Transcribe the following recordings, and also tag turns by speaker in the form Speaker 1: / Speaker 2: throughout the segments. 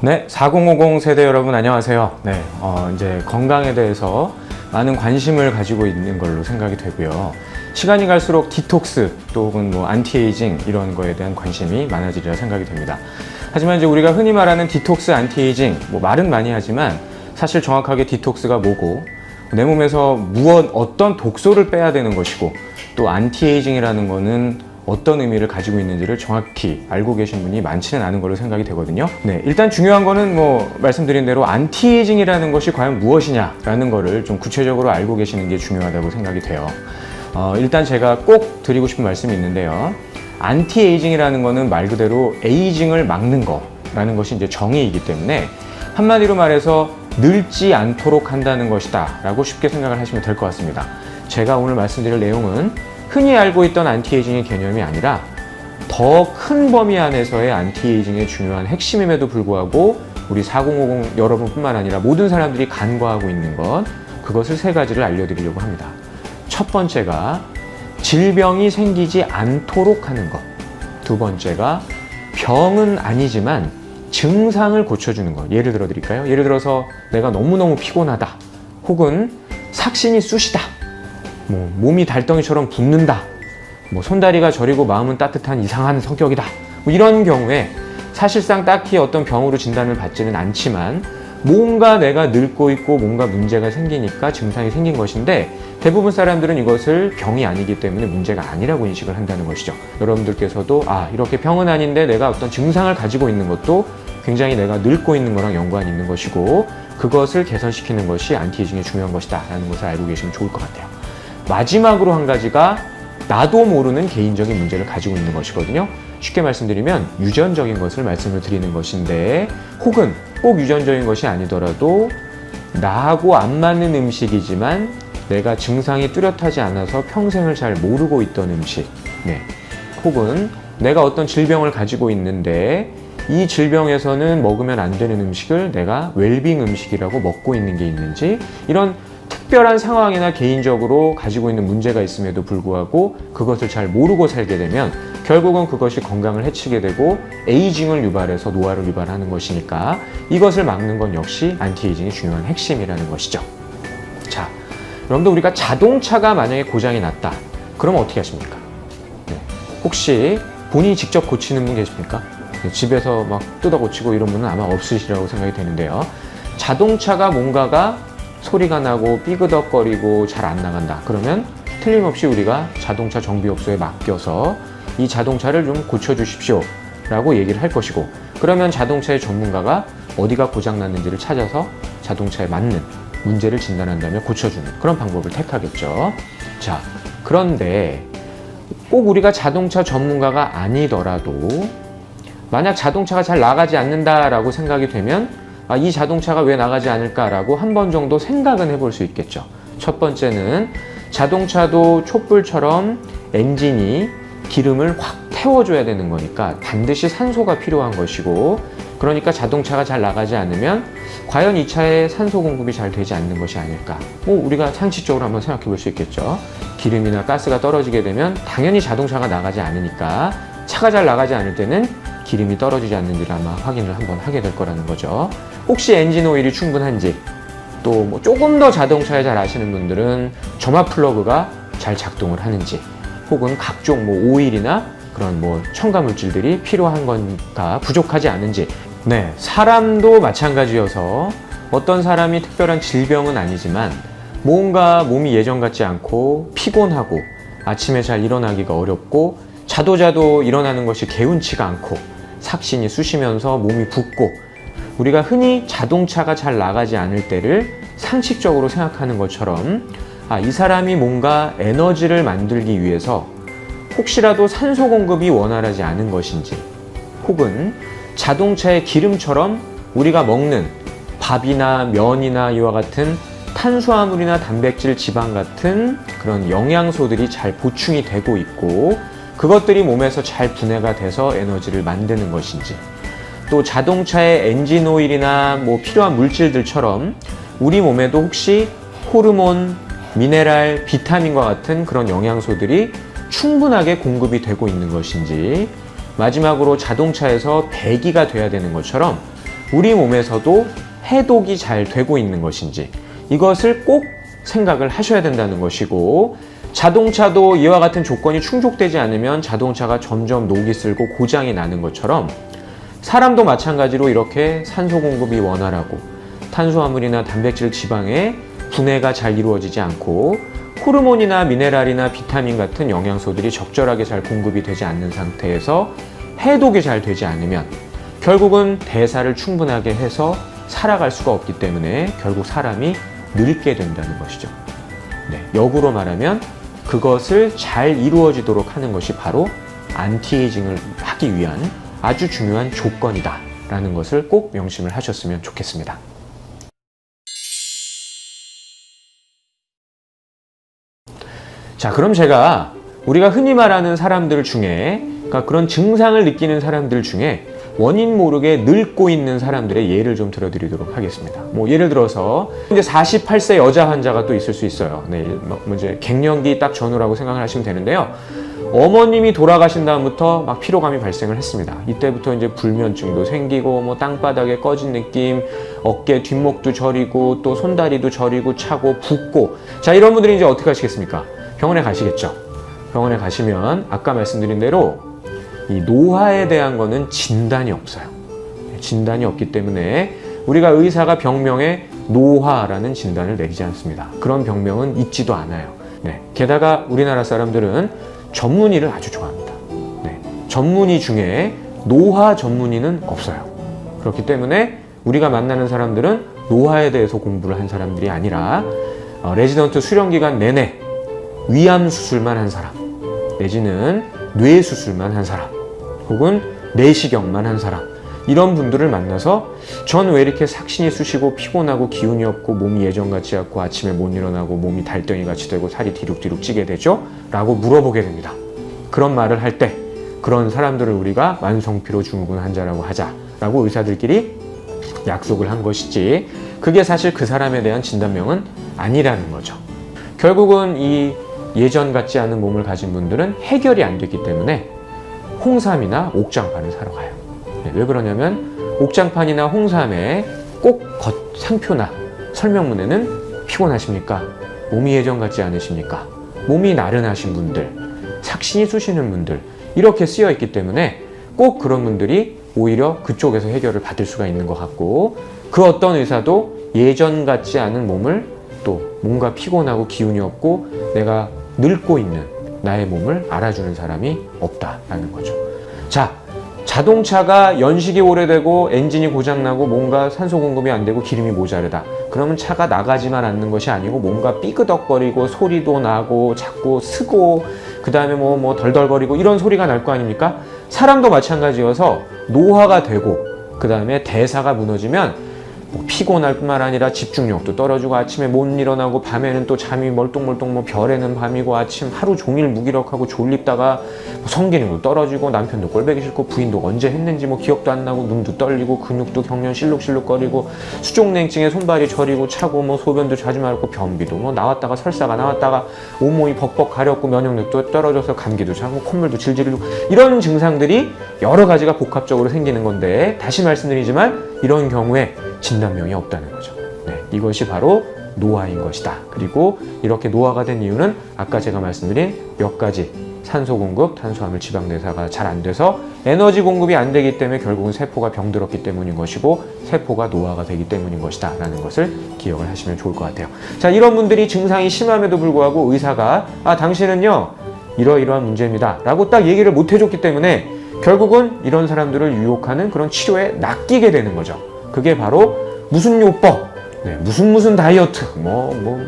Speaker 1: 네, 4050 세대 여러분 안녕하세요. 네, 이제 건강에 대해서 많은 관심을 가지고 있는 걸로 생각이 되고요. 시간이 갈수록 디톡스 또 혹은 뭐 안티에이징 이런 거에 대한 관심이 많아지리라 생각이 됩니다. 하지만 이제 우리가 흔히 말하는 디톡스, 안티에이징 뭐 말은 많이 하지만 사실 정확하게 디톡스가 뭐고 내 몸에서 어떤 독소를 빼야 되는 것이고 또 안티에이징이라는 거는 어떤 의미를 가지고 있는지를 정확히 알고 계신 분이 많지는 않은 걸로 생각이 되거든요. 네, 일단 중요한 거는 말씀드린 대로 안티에이징이라는 것이 과연 무엇이냐라는 거를 좀 구체적으로 알고 계시는 게 중요하다고 생각이 돼요. 일단 제가 꼭 드리고 싶은 말씀이 있는데요. 안티에이징이라는 거는 말 그대로 에이징을 막는 거라는 것이 이제 정의이기 때문에 한마디로 말해서 늙지 않도록 한다는 것이다 라고 쉽게 생각을 하시면 될 것 같습니다. 제가 오늘 말씀드릴 내용은 흔히 알고 있던 안티에이징의 개념이 아니라 더 큰 범위 안에서의 안티에이징의 중요한 핵심임에도 불구하고 우리 4050 여러분뿐만 아니라 모든 사람들이 간과하고 있는 것, 그것을 세 가지를 알려드리려고 합니다. 첫 번째가 질병이 생기지 않도록 하는 것. 두 번째가 병은 아니지만 증상을 고쳐주는 것. 예를 들어 드릴까요? 예를 들어서 내가 너무너무 피곤하다. 혹은 삭신이 쑤시다. 몸이 달덩이처럼 붓는다. 손다리가 저리고 마음은 따뜻한 이상한 성격이다. 이런 경우에 사실상 딱히 어떤 병으로 진단을 받지는 않지만 뭔가 내가 늙고 있고 뭔가 문제가 생기니까 증상이 생긴 것인데 대부분 사람들은 이것을 병이 아니기 때문에 문제가 아니라고 인식을 한다는 것이죠. 여러분들께서도 이렇게 병은 아닌데 내가 어떤 증상을 가지고 있는 것도 굉장히 내가 늙고 있는 거랑 연관이 있는 것이고 그것을 개선시키는 것이 안티에이징의 중요한 것이다 라는 것을 알고 계시면 좋을 것 같아요. 마지막으로 한 가지가 나도 모르는 개인적인 문제를 가지고 있는 것이거든요. 쉽게 말씀드리면 유전적인 것을 말씀을 드리는 것인데 혹은 꼭 유전적인 것이 아니더라도 나하고 안 맞는 음식이지만 내가 증상이 뚜렷하지 않아서 평생을 잘 모르고 있던 음식, 혹은 내가 어떤 질병을 가지고 있는데 이 질병에서는 먹으면 안 되는 음식을 내가 웰빙 음식이라고 먹고 있는 게 있는지 이런 특별한 상황이나 개인적으로 가지고 있는 문제가 있음에도 불구하고 그것을 잘 모르고 살게 되면 결국은 그것이 건강을 해치게 되고 에이징을 유발해서 노화를 유발하는 것이니까 이것을 막는 건 역시 안티에이징의 중요한 핵심이라는 것이죠. 자, 여러분들 우리가 자동차가 만약에 고장이 났다. 그럼 어떻게 하십니까? 혹시 본인이 직접 고치는 분 계십니까? 집에서 막 뜯어 고치고 이런 분은 아마 없으시라고 생각이 되는데요. 자동차가 뭔가가 소리가 나고 삐그덕거리고 잘 안 나간다. 그러면 틀림없이 우리가 자동차 정비업소에 맡겨서 이 자동차를 좀 고쳐주십시오 라고 얘기를 할 것이고 그러면 자동차의 전문가가 어디가 고장났는지를 찾아서 자동차에 맞는 문제를 진단한다며 고쳐주는 그런 방법을 택하겠죠. 자, 그런데 꼭 우리가 자동차 전문가가 아니더라도 만약 자동차가 잘 나가지 않는다라고 생각이 되면 이 자동차가 왜 나가지 않을까라고 한 번 정도 생각은 해볼 수 있겠죠. 첫 번째는 자동차도 촛불처럼 엔진이 기름을 확 태워줘야 되는 거니까 반드시 산소가 필요한 것이고 그러니까 자동차가 잘 나가지 않으면 과연 이 차에 산소 공급이 잘 되지 않는 것이 아닐까. 우리가 상식적으로 한번 생각해 볼 수 있겠죠. 기름이나 가스가 떨어지게 되면 당연히 자동차가 나가지 않으니까 차가 잘 나가지 않을 때는 기름이 떨어지지 않는지를 아마 확인을 한번 하게 될 거라는 거죠. 혹시 엔진 오일이 충분한지 또 조금 더 자동차에 잘 아시는 분들은 점화 플러그가 잘 작동을 하는지 혹은 각종 오일이나 그런 첨가 물질들이 필요한 건가 부족하지 않은지 사람도 마찬가지여서 어떤 사람이 특별한 질병은 아니지만 뭔가 몸이 예전 같지 않고 피곤하고 아침에 잘 일어나기가 어렵고 자도 일어나는 것이 개운치가 않고 삭신이 쑤시면서 몸이 붓고 우리가 흔히 자동차가 잘 나가지 않을 때를 상식적으로 생각하는 것처럼 이 사람이 뭔가 에너지를 만들기 위해서 혹시라도 산소 공급이 원활하지 않은 것인지 혹은 자동차의 기름처럼 우리가 먹는 밥이나 면이나 이와 같은 탄수화물이나 단백질, 지방 같은 그런 영양소들이 잘 보충이 되고 있고 그것들이 몸에서 잘 분해가 돼서 에너지를 만드는 것인지 또 자동차의 엔진 오일이나 필요한 물질들처럼 우리 몸에도 혹시 호르몬, 미네랄, 비타민과 같은 그런 영양소들이 충분하게 공급이 되고 있는 것인지 마지막으로 자동차에서 배기가 돼야 되는 것처럼 우리 몸에서도 해독이 잘 되고 있는 것인지 이것을 꼭 생각을 하셔야 된다는 것이고, 자동차도 이와 같은 조건이 충족되지 않으면 자동차가 점점 녹이 슬고 고장이 나는 것처럼 사람도 마찬가지로 이렇게 산소 공급이 원활하고 탄수화물이나 단백질, 지방의 분해가 잘 이루어지지 않고 호르몬이나 미네랄이나 비타민 같은 영양소들이 적절하게 잘 공급이 되지 않는 상태에서 해독이 잘 되지 않으면 결국은 대사를 충분하게 해서 살아갈 수가 없기 때문에 결국 사람이 늙게 된다는 것이죠. 네, 역으로 말하면 그것을 잘 이루어지도록 하는 것이 바로 안티에이징을 하기 위한 아주 중요한 조건이다 라는 것을 꼭 명심을 하셨으면 좋겠습니다. 자, 그럼 제가 우리가 흔히 말하는 사람들 중에, 그러니까 그런 증상을 느끼는 사람들 중에 원인 모르게 늙고 있는 사람들의 예를 좀 들어드리도록 하겠습니다. 뭐 예를 들어서 이제 48세 여자 환자가 또 있을 수 있어요. 네, 뭐 이제 갱년기 딱 전후라고 생각을 하시면 되는데요. 어머님이 돌아가신 다음부터 막 피로감이 발생을 했습니다. 이때부터 이제 불면증도 생기고 뭐 땅바닥에 꺼진 느낌, 어깨 뒷목도 저리고 또 손다리도 저리고 차고 붓고. 자, 이런 분들이 이제 어떻게 하시겠습니까? 병원에 가시겠죠. 병원에 가시면 아까 말씀드린 대로 이 노화에 대한 거는 진단이 없어요. 진단이 없기 때문에 우리가 의사가 병명에 노화라는 진단을 내리지 않습니다. 그런 병명은 있지도 않아요. 네. 게다가 우리나라 사람들은 전문의를 아주 좋아합니다. 네. 전문의 중에 노화 전문의는 없어요. 그렇기 때문에 우리가 만나는 사람들은 노화에 대해서 공부를 한 사람들이 아니라 레지던트 수련 기간 내내 위암 수술만 한 사람, 내지는 뇌 수술만 한 사람, 혹은 내시경만 한 사람, 이런 분들을 만나서 전 왜 이렇게 삭신이 쑤시고 피곤하고 기운이 없고 몸이 예전 같지 않고 아침에 못 일어나고 몸이 달덩이 같이 되고 살이 뒤룩뒤룩 찌게 되죠? 라고 물어보게 됩니다. 그런 말을 할 때 그런 사람들을 우리가 만성피로 증후군 환자라고 하자라고 의사들끼리 약속을 한 것이지, 그게 사실 그 사람에 대한 진단명은 아니라는 거죠. 결국은 이 예전 같지 않은 몸을 가진 분들은 해결이 안 됐기 때문에 홍삼이나 옥장판을 사러 가요. 네, 왜 그러냐면 옥장판이나 홍삼에 꼭 상표나 설명문에는 피곤하십니까? 몸이 예전 같지 않으십니까? 몸이 나른하신 분들, 삭신이 쑤시는 분들, 이렇게 쓰여 있기 때문에 꼭 그런 분들이 오히려 그쪽에서 해결을 받을 수가 있는 것 같고, 그 어떤 의사도 예전 같지 않은 몸을 또 뭔가 피곤하고 기운이 없고 내가 늙고 있는 나의 몸을 알아주는 사람이 없다라는 거죠. 자, 자동차가 연식이 오래되고 엔진이 고장나고 뭔가 산소 공급이 안 되고 기름이 모자르다. 그러면 차가 나가지만 않는 것이 아니고 뭔가 삐그덕거리고 소리도 나고 자꾸 쓰고 그 다음에 뭐 덜덜거리고 이런 소리가 날 거 아닙니까? 사람도 마찬가지여서 노화가 되고 그 다음에 대사가 무너지면 피곤할 뿐만 아니라 집중력도 떨어지고 아침에 못 일어나고 밤에는 또 잠이 멀뚱멀뚱 뭐 별에는 밤이고 아침 하루 종일 무기력하고 졸립다가 성기능도 떨어지고 남편도 꼴보기 싫고 부인도 언제 했는지 뭐 기억도 안 나고 눈도 떨리고 근육도 경련 실룩실룩거리고 수족냉증에 손발이 저리고 차고 뭐 소변도 자주 마렵고 변비도 뭐 나왔다가 설사가 나왔다가 온몸이 벅벅 가렵고 면역력도 떨어져서 감기도 자고 콧물도 질질 흘리고 이런 증상들이 여러 가지가 복합적으로 생기는 건데, 다시 말씀드리지만 이런 경우에 진단명이 없다는 거죠. 네, 이것이 바로 노화인 것이다. 그리고 이렇게 노화가 된 이유는 아까 제가 말씀드린 몇 가지 산소 공급, 탄수화물, 지방 대사가 잘 안 돼서 에너지 공급이 안 되기 때문에 결국은 세포가 병들었기 때문인 것이고 세포가 노화가 되기 때문인 것이다 라는 것을 기억을 하시면 좋을 것 같아요. 자, 이런 분들이 증상이 심함에도 불구하고 의사가 당신은요 이러이러한 문제입니다 라고 딱 얘기를 못 해줬기 때문에 결국은 이런 사람들을 유혹하는 그런 치료에 낚이게 되는 거죠. 그게 바로 무슨 요법, 네, 무슨 다이어트,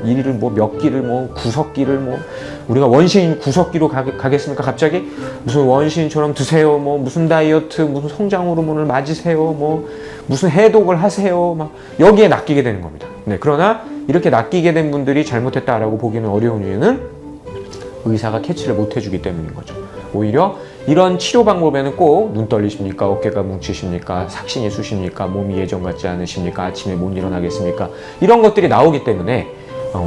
Speaker 1: 일을 몇 끼를 구석 끼를 우리가 원시인 구석 끼로 가겠습니까? 갑자기 무슨 원시인처럼 드세요, 무슨 다이어트, 무슨 성장 호르몬을 맞으세요, 무슨 해독을 하세요, 막 여기에 낚이게 되는 겁니다. 네, 그러나 이렇게 낚이게 된 분들이 잘못했다라고 보기는 어려운 이유는 의사가 캐치를 못 해주기 때문인 거죠. 오히려 이런 치료 방법에는 꼭 눈 떨리십니까? 어깨가 뭉치십니까? 삭신이 쑤십니까? 몸이 예전 같지 않으십니까? 아침에 못 일어나겠습니까? 이런 것들이 나오기 때문에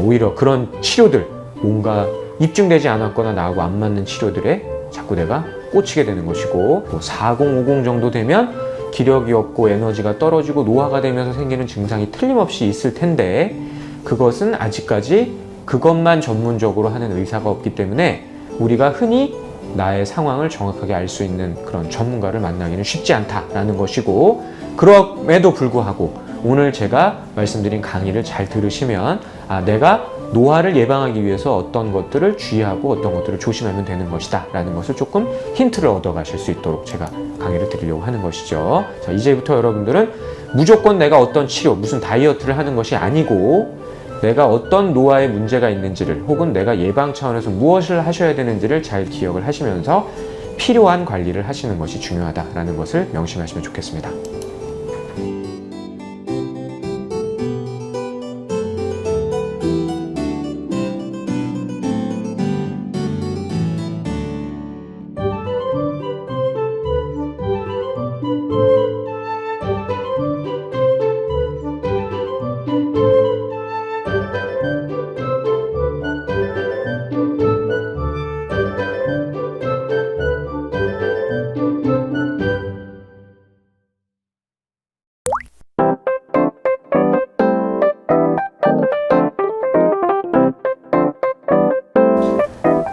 Speaker 1: 오히려 그런 치료들, 뭔가 입증되지 않았거나 나하고 안 맞는 치료들에 자꾸 내가 꽂히게 되는 것이고, 4050 정도 되면 기력이 없고 에너지가 떨어지고 노화가 되면서 생기는 증상이 틀림없이 있을 텐데 그것은 아직까지 그것만 전문적으로 하는 의사가 없기 때문에 우리가 흔히 나의 상황을 정확하게 알 수 있는 그런 전문가를 만나기는 쉽지 않다라는 것이고, 그럼에도 불구하고 오늘 제가 말씀드린 강의를 잘 들으시면 내가 노화를 예방하기 위해서 어떤 것들을 주의하고 어떤 것들을 조심하면 되는 것이다 라는 것을 조금 힌트를 얻어 가실 수 있도록 제가 강의를 드리려고 하는 것이죠. 자, 이제부터 여러분들은 무조건 내가 어떤 치료, 무슨 다이어트를 하는 것이 아니고 내가 어떤 노화에 문제가 있는지를, 혹은 내가 예방 차원에서 무엇을 하셔야 되는지를 잘 기억을 하시면서 필요한 관리를 하시는 것이 중요하다라는 것을 명심하시면 좋겠습니다.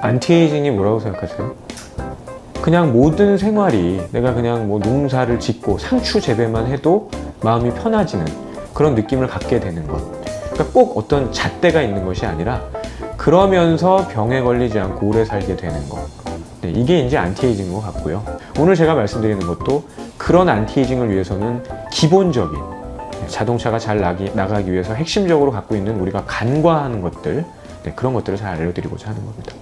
Speaker 1: 안티에이징이 뭐라고 생각하세요? 그냥 모든 생활이 내가 그냥 뭐 농사를 짓고 상추 재배만 해도 마음이 편해지는 그런 느낌을 갖게 되는 것. 그러니까 꼭 어떤 잣대가 있는 것이 아니라 그러면서 병에 걸리지 않고 오래 살게 되는 것. 네, 이게 이제 안티에이징인 것 같고요. 오늘 제가 말씀드리는 것도 그런 안티에이징을 위해서는 기본적인 자동차가 잘 나가기 위해서 핵심적으로 갖고 있는 우리가 간과하는 것들, 네, 그런 것들을 잘 알려드리고자 하는 겁니다.